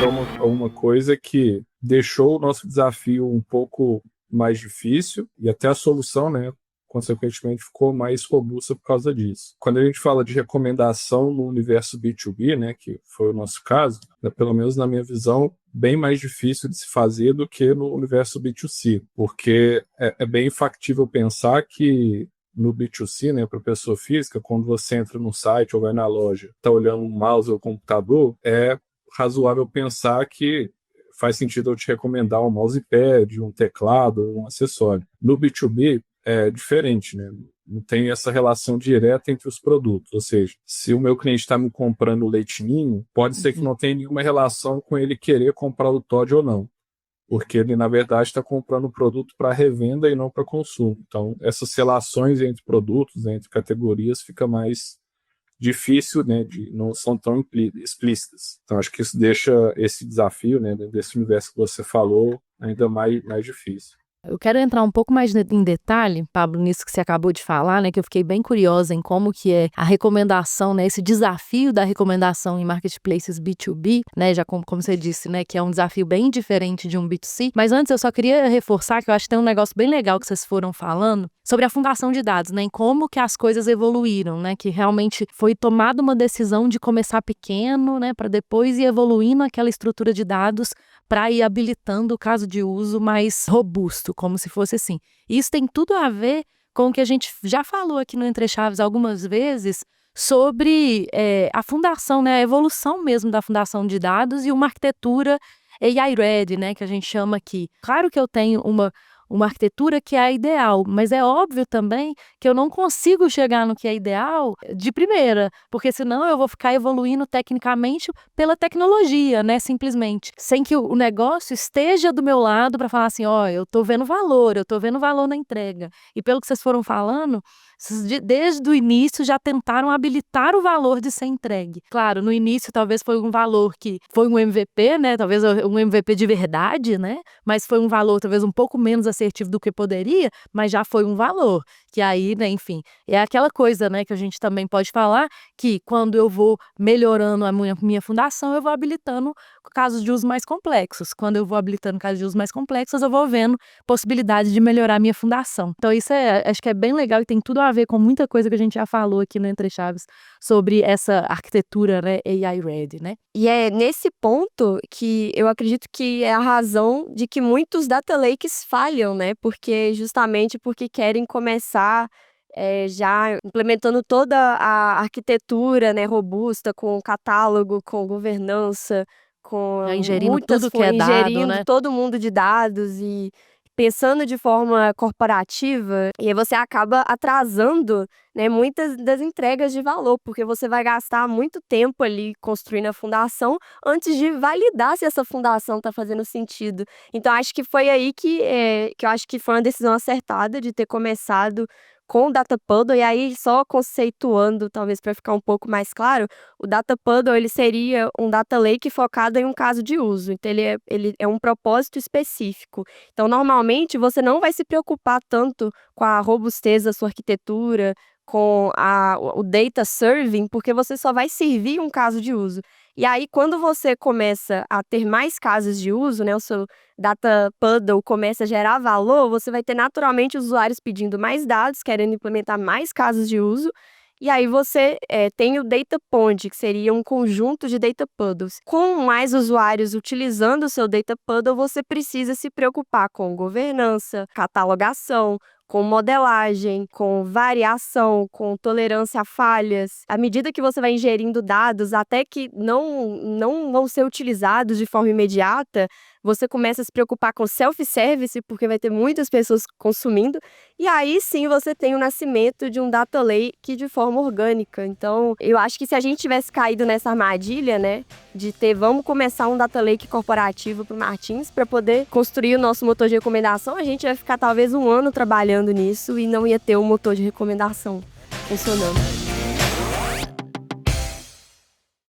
uma coisa que deixou o nosso desafio um pouco mais difícil e até a solução, né, consequentemente ficou mais robusta por causa disso. Quando a gente fala de recomendação no universo B2B, né, que foi o nosso caso, né, pelo menos na minha visão, bem mais difícil de se fazer do que no universo B2C, porque é bem factível pensar que no B2C, né, para pessoa física, quando você entra no site ou vai na loja, está olhando um mouse ou computador, é razoável pensar que faz sentido eu te recomendar um mousepad, um teclado, um acessório. No B2B é diferente, né? Não tem essa relação direta entre os produtos. Ou seja, se o meu cliente está me comprando o Leite Ninho, pode ser que não tenha nenhuma relação com ele querer comprar o Toddy ou não. Porque ele, na verdade, está comprando o produto para revenda e não para consumo. Então, essas relações entre produtos, entre categorias, fica mais difícil, né, não são tão explícitas. Então, acho que isso deixa esse desafio, né, desse universo que você falou, ainda mais difícil. Eu quero entrar um pouco mais em detalhe, Pablo, nisso que você acabou de falar, né, que eu fiquei bem curiosa em como que é a recomendação, né, esse desafio da recomendação em marketplaces B2B, né, já como você disse, né, que é um desafio bem diferente de um B2C. Mas antes eu só queria reforçar que eu acho que tem um negócio bem legal que vocês foram falando sobre a fundação de dados, né, em como que as coisas evoluíram, né, que realmente foi tomada uma decisão de começar pequeno, né, para depois ir evoluindo aquela estrutura de dados para ir habilitando o caso de uso mais robusto, como se fosse assim. Isso tem tudo a ver com o que a gente já falou aqui no Entre Chaves algumas vezes sobre a fundação, né, a evolução mesmo da fundação de dados e uma arquitetura AI-ready, né, que a gente chama aqui. Claro que eu tenho uma arquitetura que é a ideal, mas é óbvio também que eu não consigo chegar no que é ideal de primeira, porque senão eu vou ficar evoluindo tecnicamente pela tecnologia, né, simplesmente, sem que o negócio esteja do meu lado para falar assim, ó, eu tô vendo valor na entrega. E pelo que vocês foram falando, desde o início já tentaram habilitar o valor de ser entregue. Claro, no início talvez foi um valor que foi um MVP, né, talvez um MVP de verdade, né, mas foi um valor talvez um pouco menos assertivo do que poderia, mas já foi um valor, que aí, né, enfim, é aquela coisa, né, que a gente também pode falar, que quando eu vou melhorando a minha fundação, eu vou habilitando casos de uso mais complexos. Quando eu vou habilitando casos de uso mais complexos, eu vou vendo possibilidade de melhorar a minha fundação. Então isso acho que é bem legal e tem tudo a ver com muita coisa que a gente já falou aqui no Entre Chaves sobre essa arquitetura, né, AI-ready, né? E é nesse ponto que eu acredito que é a razão de que muitos data lakes falham, né? Justamente porque querem começar já implementando toda a arquitetura, né, robusta, com catálogo, com governança, com ingerindo tudo que é dado, ingerindo né? todo mundo de dados e pensando de forma corporativa, e aí você acaba atrasando, né, muitas das entregas de valor, porque você vai gastar muito tempo ali construindo a fundação antes de validar se essa fundação está fazendo sentido. Então, acho que foi aí que eu acho que foi uma decisão acertada de ter começado com o Data Puddle, e aí só conceituando, talvez para ficar um pouco mais claro, o Data Puddle ele seria um Data Lake focado em um caso de uso, então ele é um propósito específico. Então, normalmente, você não vai se preocupar tanto com a robustez da sua arquitetura, com o data serving, porque você só vai servir um caso de uso. E aí, quando você começa a ter mais casos de uso, né, o seu Data Puddle começa a gerar valor, você vai ter naturalmente usuários pedindo mais dados, querendo implementar mais casos de uso. E aí você tem o Data Pond, que seria um conjunto de Data Puddles. Com mais usuários utilizando o seu Data Puddle, você precisa se preocupar com governança, catalogação, com modelagem, com variação, com tolerância a falhas. À medida que você vai ingerindo dados, até que não vão ser utilizados de forma imediata, você começa a se preocupar com self-service, porque vai ter muitas pessoas consumindo, e aí sim você tem o nascimento de um data lake de forma orgânica. Então, eu acho que se a gente tivesse caído nessa armadilha, né, vamos começar um data lake corporativo para o Martins, para poder construir o nosso motor de recomendação, a gente vai ficar talvez um ano trabalhando nisso e não ia ter um motor de recomendação funcionando.